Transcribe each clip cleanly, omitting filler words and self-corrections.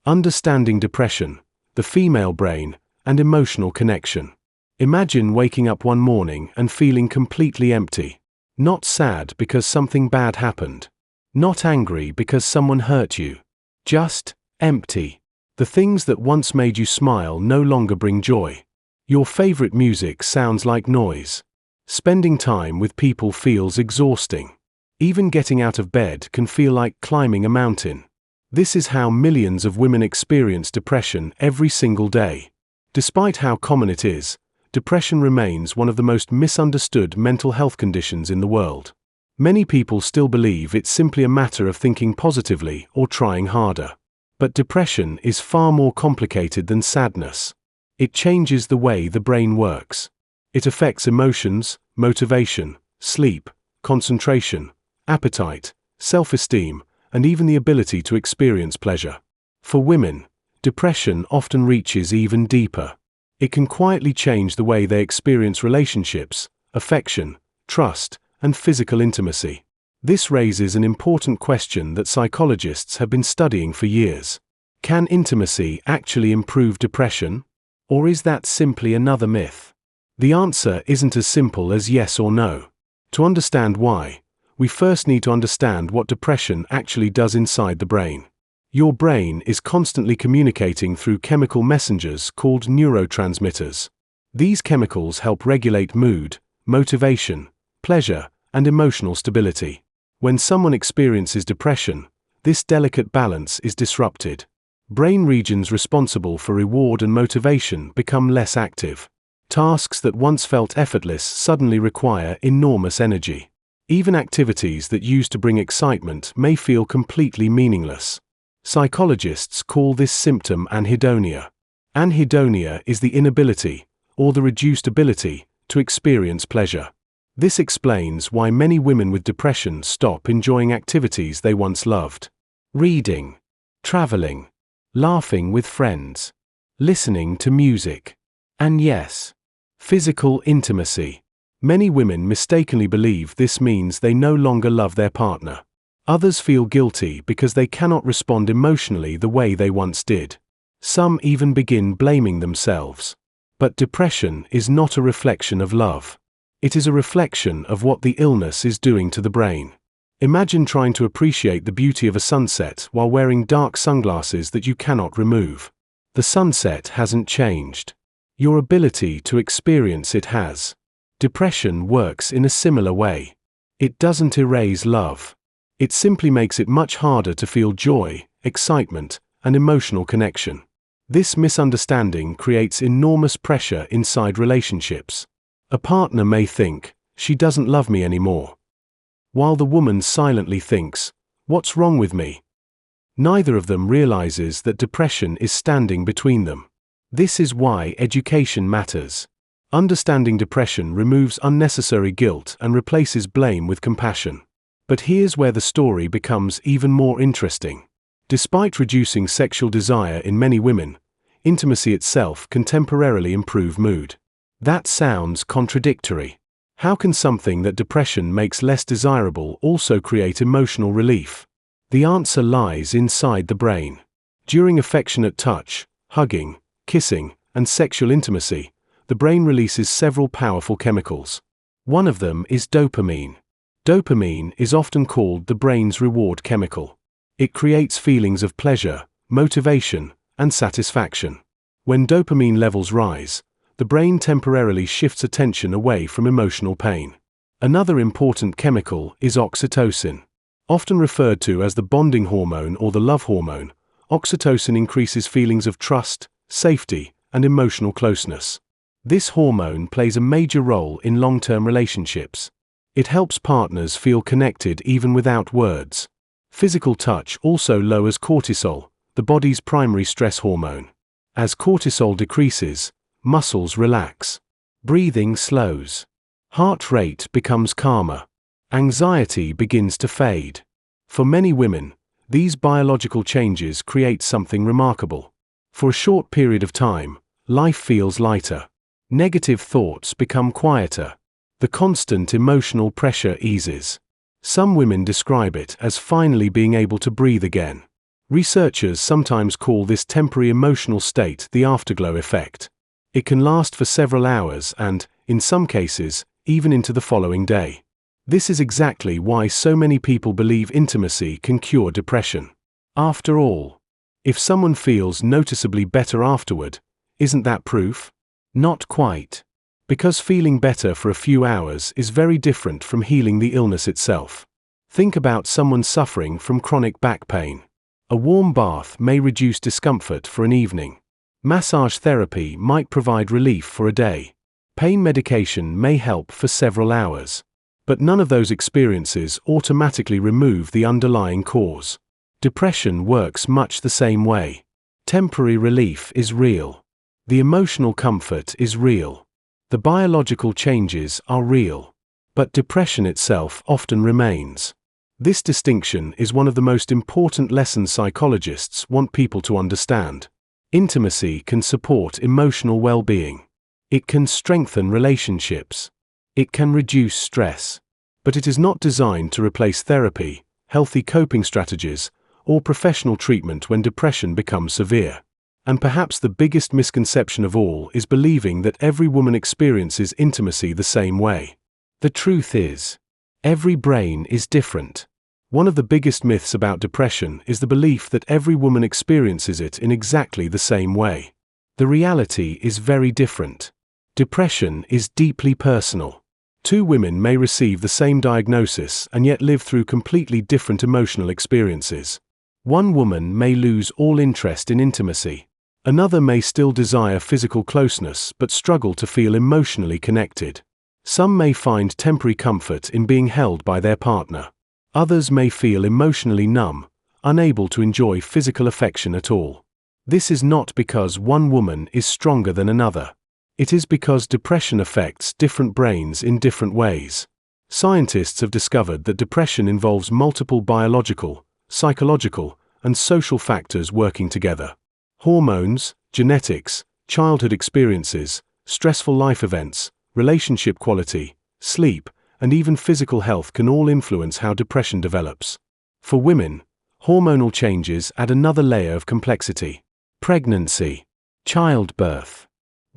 Understanding depression, the female brain, and emotional connection. Imagine waking up one morning and feeling completely empty. Not sad because something bad happened. Not angry because someone hurt you. Just empty. The things that once made you smile no longer bring joy. Your favorite music sounds like noise. Spending time with people feels exhausting. Even getting out of bed can feel like climbing a mountain. This is how millions of women experience depression every single day. Despite how common it is, depression remains one of the most misunderstood mental health conditions in the world. Many people still believe it's simply a matter of thinking positively or trying harder. But depression is far more complicated than sadness. It changes the way the brain works. It affects emotions, motivation, sleep, concentration, appetite, self-esteem, and even the ability to experience pleasure. For women, depression often reaches even deeper. It can quietly change the way they experience relationships, affection, trust, and physical intimacy. This raises an important question that psychologists have been studying for years. Can intimacy actually improve depression? Or is that simply another myth? The answer isn't as simple as yes or no. To understand why, we first need to understand what depression actually does inside the brain. Your brain is constantly communicating through chemical messengers called neurotransmitters. These chemicals help regulate mood, motivation, pleasure, and emotional stability. When someone experiences depression, this delicate balance is disrupted. Brain regions responsible for reward and motivation become less active. Tasks that once felt effortless suddenly require enormous energy. Even activities that used to bring excitement may feel completely meaningless. Psychologists call this symptom anhedonia. Anhedonia is the inability, or the reduced ability, to experience pleasure. This explains why many women with depression stop enjoying activities they once loved. Reading, traveling, laughing with friends, listening to music, and yes, physical intimacy. Many women mistakenly believe this means they no longer love their partner. Others feel guilty because they cannot respond emotionally the way they once did. Some even begin blaming themselves. But depression is not a reflection of love. It is a reflection of what the illness is doing to the brain. Imagine trying to appreciate the beauty of a sunset while wearing dark sunglasses that you cannot remove. The sunset hasn't changed. Your ability to experience it has. Depression works in a similar way. It doesn't erase love. It simply makes it much harder to feel joy, excitement, and emotional connection. This misunderstanding creates enormous pressure inside relationships. A partner may think, "She doesn't love me anymore," while the woman silently thinks, "What's wrong with me?" Neither of them realizes that depression is standing between them. This is why education matters. Understanding depression removes unnecessary guilt and replaces blame with compassion. But here's where the story becomes even more interesting. Despite reducing sexual desire in many women, intimacy itself can temporarily improve mood. That sounds contradictory. How can something that depression makes less desirable also create emotional relief? The answer lies inside the brain. During affectionate touch, hugging, kissing, and sexual intimacy, the brain releases several powerful chemicals. One of them is dopamine. Dopamine is often called the brain's reward chemical. It creates feelings of pleasure, motivation, and satisfaction. When dopamine levels rise, the brain temporarily shifts attention away from emotional pain. Another important chemical is oxytocin. Often referred to as the bonding hormone or the love hormone, oxytocin increases feelings of trust, safety, and emotional closeness. This hormone plays a major role in long-term relationships. It helps partners feel connected even without words. Physical touch also lowers cortisol, the body's primary stress hormone. As cortisol decreases, muscles relax. Breathing slows. Heart rate becomes calmer. Anxiety begins to fade. For many women, these biological changes create something remarkable. For a short period of time, life feels lighter. Negative thoughts become quieter. The constant emotional pressure eases. Some women describe it as finally being able to breathe again. Researchers sometimes call this temporary emotional state the afterglow effect. It can last for several hours and, in some cases, even into the following day. This is exactly why so many people believe intimacy can cure depression. After all, if someone feels noticeably better afterward, isn't that proof? Not quite. Because feeling better for a few hours is very different from healing the illness itself. Think about someone suffering from chronic back pain. A warm bath may reduce discomfort for an evening. Massage therapy might provide relief for a day. Pain medication may help for several hours. But none of those experiences automatically remove the underlying cause. Depression works much the same way. Temporary relief is real. The emotional comfort is real. The biological changes are real. But depression itself often remains. This distinction is one of the most important lessons psychologists want people to understand. Intimacy can support emotional well-being. It can strengthen relationships. It can reduce stress. But it is not designed to replace therapy, healthy coping strategies, or professional treatment when depression becomes severe. And perhaps the biggest misconception of all is believing that every woman experiences intimacy the same way. The truth is, every brain is different. One of the biggest myths about depression is the belief that every woman experiences it in exactly the same way. The reality is very different. Depression is deeply personal. Two women may receive the same diagnosis and yet live through completely different emotional experiences. One woman may lose all interest in intimacy. Another may still desire physical closeness but struggle to feel emotionally connected. Some may find temporary comfort in being held by their partner. Others may feel emotionally numb, unable to enjoy physical affection at all. This is not because one woman is stronger than another. It is because depression affects different brains in different ways. Scientists have discovered that depression involves multiple biological, psychological, and social factors working together. Hormones, genetics, childhood experiences, stressful life events, relationship quality, sleep, and even physical health can all influence how depression develops. For women, hormonal changes add another layer of complexity. Pregnancy, childbirth,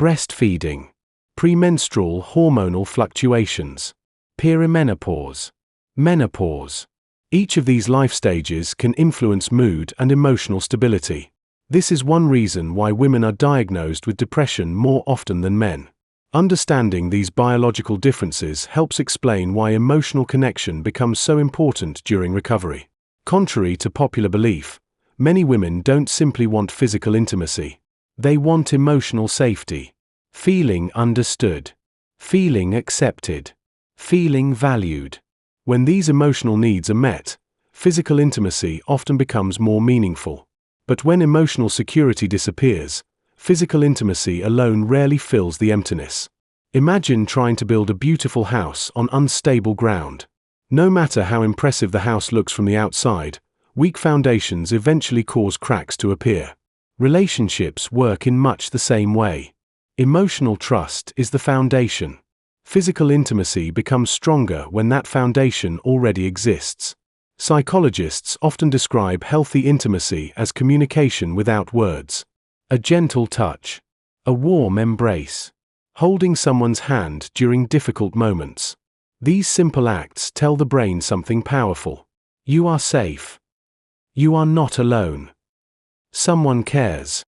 breastfeeding, premenstrual hormonal fluctuations, perimenopause, menopause. Each of these life stages can influence mood and emotional stability. This is one reason why women are diagnosed with depression more often than men. Understanding these biological differences helps explain why emotional connection becomes so important during recovery. Contrary to popular belief, many women don't simply want physical intimacy. They want emotional safety, feeling understood, feeling accepted, feeling valued. When these emotional needs are met, physical intimacy often becomes more meaningful. But when emotional security disappears, physical intimacy alone rarely fills the emptiness. Imagine trying to build a beautiful house on unstable ground. No matter how impressive the house looks from the outside, weak foundations eventually cause cracks to appear. Relationships work in much the same way. Emotional trust is the foundation. Physical intimacy becomes stronger when that foundation already exists. Psychologists often describe healthy intimacy as communication without words. A gentle touch, a warm embrace, holding someone's hand during difficult moments. These simple acts tell the brain something powerful. You are safe. You are not alone. Someone cares.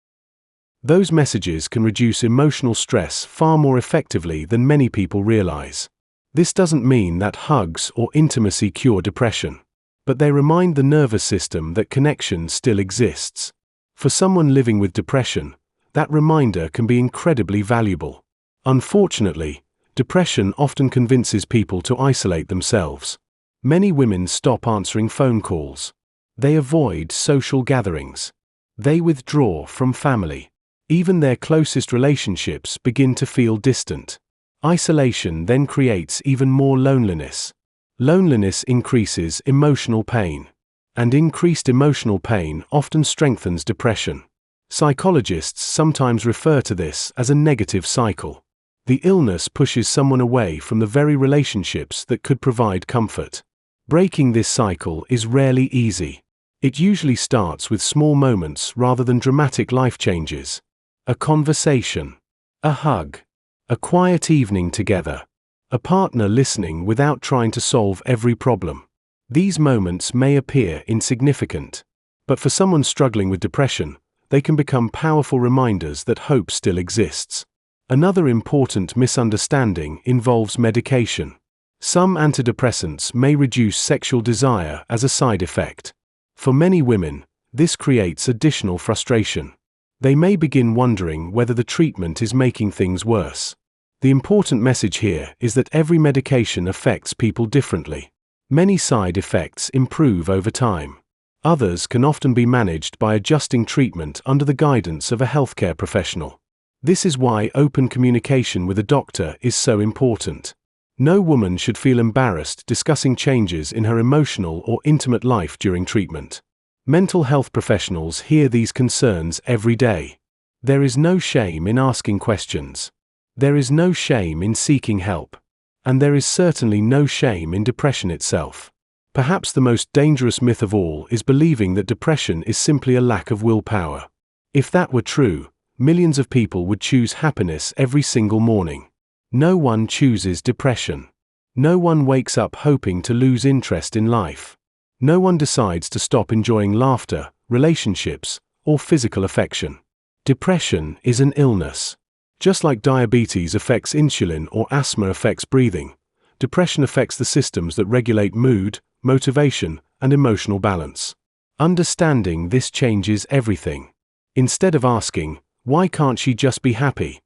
Those messages can reduce emotional stress far more effectively than many people realize. This doesn't mean that hugs or intimacy cure depression, but they remind the nervous system that connection still exists. For someone living with depression, that reminder can be incredibly valuable. Unfortunately, depression often convinces people to isolate themselves. Many women stop answering phone calls. They avoid social gatherings. They withdraw from family. Even their closest relationships begin to feel distant. Isolation then creates even more loneliness. Loneliness increases emotional pain. And increased emotional pain often strengthens depression. Psychologists sometimes refer to this as a negative cycle. The illness pushes someone away from the very relationships that could provide comfort. Breaking this cycle is rarely easy. It usually starts with small moments rather than dramatic life changes. A conversation, a hug, a quiet evening together, a partner listening without trying to solve every problem. These moments may appear insignificant, but for someone struggling with depression, they can become powerful reminders that hope still exists. Another important misunderstanding involves medication. Some antidepressants may reduce sexual desire as a side effect. For many women, this creates additional frustration. They may begin wondering whether the treatment is making things worse. The important message here is that every medication affects people differently. Many side effects improve over time. Others can often be managed by adjusting treatment under the guidance of a healthcare professional. This is why open communication with a doctor is so important. No woman should feel embarrassed discussing changes in her emotional or intimate life during treatment. Mental health professionals hear these concerns every day. There is no shame in asking questions. There is no shame in seeking help. And there is certainly no shame in depression itself. Perhaps the most dangerous myth of all is believing that depression is simply a lack of willpower. If that were true, millions of people would choose happiness every single morning. No one chooses depression. No one wakes up hoping to lose interest in life. No one decides to stop enjoying laughter, relationships, or physical affection. Depression is an illness. Just like diabetes affects insulin or asthma affects breathing, depression affects the systems that regulate mood, motivation, and emotional balance. Understanding this changes everything. Instead of asking, "Why can't she just be happy?"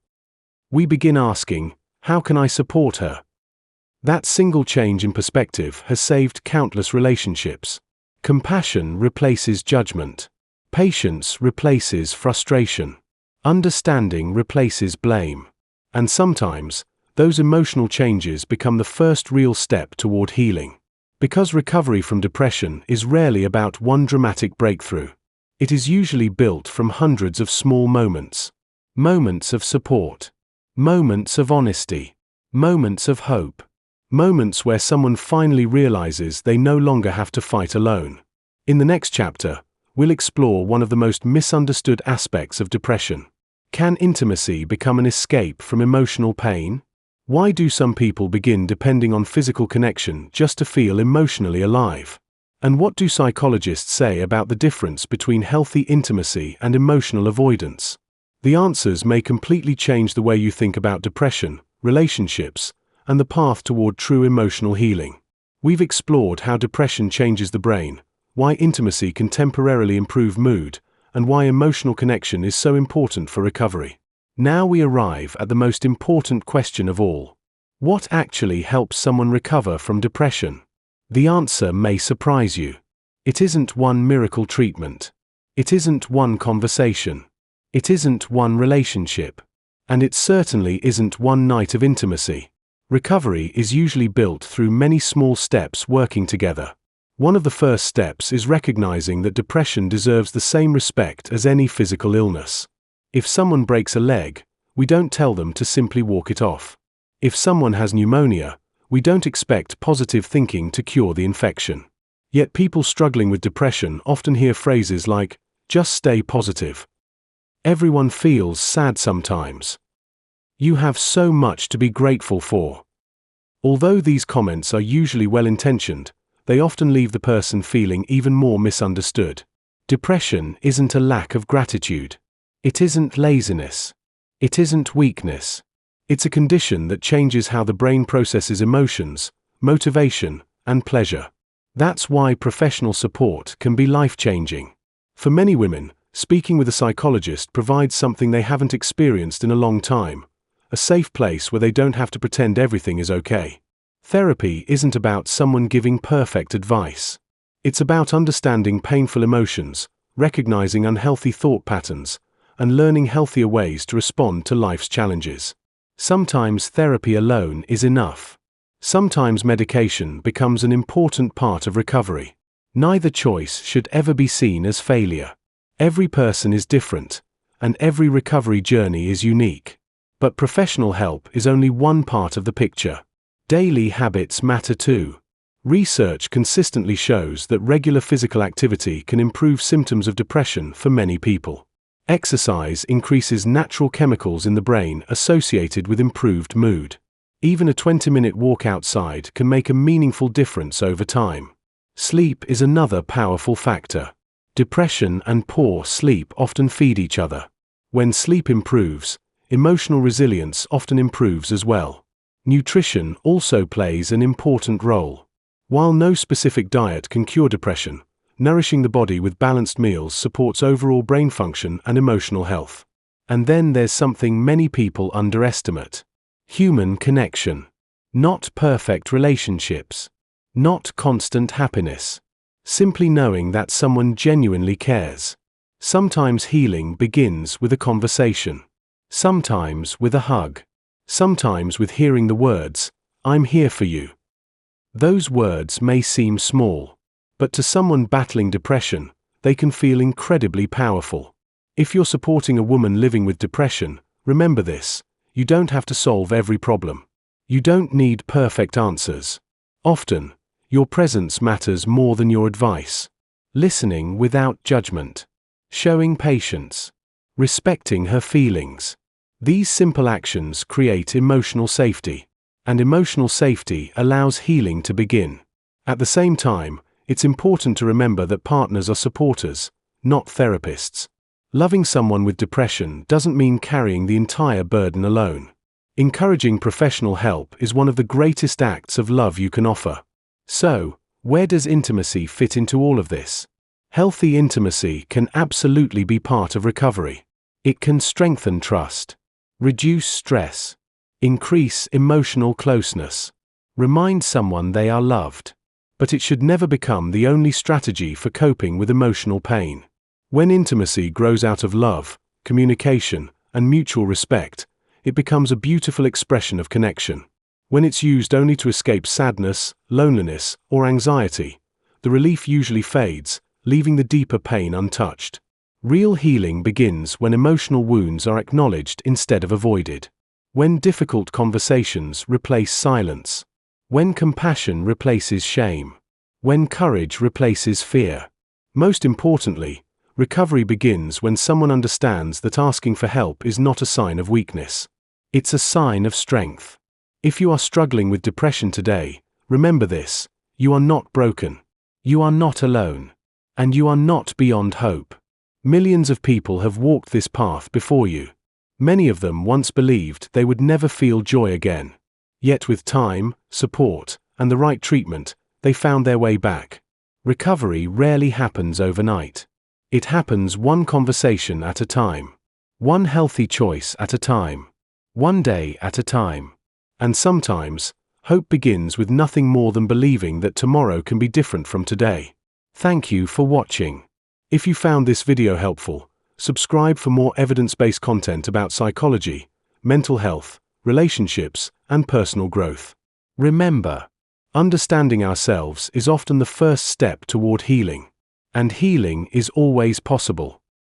we begin asking, "How can I support her?" That single change in perspective has saved countless relationships. Compassion replaces judgment. Patience replaces frustration. Understanding replaces blame. And sometimes, those emotional changes become the first real step toward healing. Because recovery from depression is rarely about one dramatic breakthrough. It is usually built from hundreds of small moments. Moments of support. Moments of honesty. Moments of hope. Moments where someone finally realizes they no longer have to fight alone. In the next chapter, we'll explore one of the most misunderstood aspects of depression. Can intimacy become an escape from emotional pain? Why do some people begin depending on physical connection just to feel emotionally alive? And what do psychologists say about the difference between healthy intimacy and emotional avoidance? The answers may completely change the way you think about depression, relationships, and the path toward true emotional healing. We've explored how depression changes the brain, why intimacy can temporarily improve mood, and why emotional connection is so important for recovery. Now we arrive at the most important question of all. What actually helps someone recover from depression? The answer may surprise you. It isn't one miracle treatment. It isn't one conversation. It isn't one relationship. And it certainly isn't one night of intimacy. Recovery is usually built through many small steps working together. One of the first steps is recognizing that depression deserves the same respect as any physical illness. If someone breaks a leg, we don't tell them to simply walk it off. If someone has pneumonia, we don't expect positive thinking to cure the infection. Yet people struggling with depression often hear phrases like, "Just stay positive." "Everyone feels sad sometimes." "You have so much to be grateful for." Although these comments are usually well-intentioned, they often leave the person feeling even more misunderstood. Depression isn't a lack of gratitude. It isn't laziness. It isn't weakness. It's a condition that changes how the brain processes emotions, motivation, and pleasure. That's why professional support can be life-changing. For many women, speaking with a psychologist provides something they haven't experienced in a long time, a safe place where they don't have to pretend everything is okay. Therapy isn't about someone giving perfect advice. It's about understanding painful emotions, recognizing unhealthy thought patterns, and learning healthier ways to respond to life's challenges. Sometimes therapy alone is enough. Sometimes medication becomes an important part of recovery. Neither choice should ever be seen as failure. Every person is different, and every recovery journey is unique. But professional help is only one part of the picture. Daily habits matter too. Research consistently shows that regular physical activity can improve symptoms of depression for many people. Exercise increases natural chemicals in the brain associated with improved mood. Even a 20-minute walk outside can make a meaningful difference over time. Sleep is another powerful factor. Depression and poor sleep often feed each other. When sleep improves, emotional resilience often improves as well. Nutrition also plays an important role. While no specific diet can cure depression, nourishing the body with balanced meals supports overall brain function and emotional health. And then there's something many people underestimate: human connection. Not perfect relationships. Not constant happiness. Simply knowing that someone genuinely cares. Sometimes healing begins with a conversation. Sometimes with a hug. Sometimes with hearing the words, "I'm here for you." Those words may seem small, but to someone battling depression, they can feel incredibly powerful. If you're supporting a woman living with depression, remember this: you don't have to solve every problem. You don't need perfect answers. Often, your presence matters more than your advice. Listening without judgment. Showing patience. Respecting her feelings. These simple actions create emotional safety. And emotional safety allows healing to begin. At the same time, it's important to remember that partners are supporters, not therapists. Loving someone with depression doesn't mean carrying the entire burden alone. Encouraging professional help is one of the greatest acts of love you can offer. So, where does intimacy fit into all of this? Healthy intimacy can absolutely be part of recovery. It can strengthen trust, reduce stress, increase emotional closeness, remind someone they are loved. But it should never become the only strategy for coping with emotional pain. When intimacy grows out of love, communication, and mutual respect, it becomes a beautiful expression of connection. When it's used only to escape sadness, loneliness, or anxiety, the relief usually fades, leaving the deeper pain untouched. Real healing begins when emotional wounds are acknowledged instead of avoided. When difficult conversations replace silence. When compassion replaces shame. When courage replaces fear. Most importantly, recovery begins when someone understands that asking for help is not a sign of weakness. It's a sign of strength. If you are struggling with depression today, remember this: you are not broken. You are not alone. And you are not beyond hope. Millions of people have walked this path before you. Many of them once believed they would never feel joy again. Yet with time, support, and the right treatment, they found their way back. Recovery rarely happens overnight. It happens one conversation at a time. One healthy choice at a time. One day at a time. And sometimes, hope begins with nothing more than believing that tomorrow can be different from today. Thank you for watching. If you found this video helpful, subscribe for more evidence-based content about psychology, mental health, relationships, and personal growth. Remember, understanding ourselves is often the first step toward healing. And healing is always possible.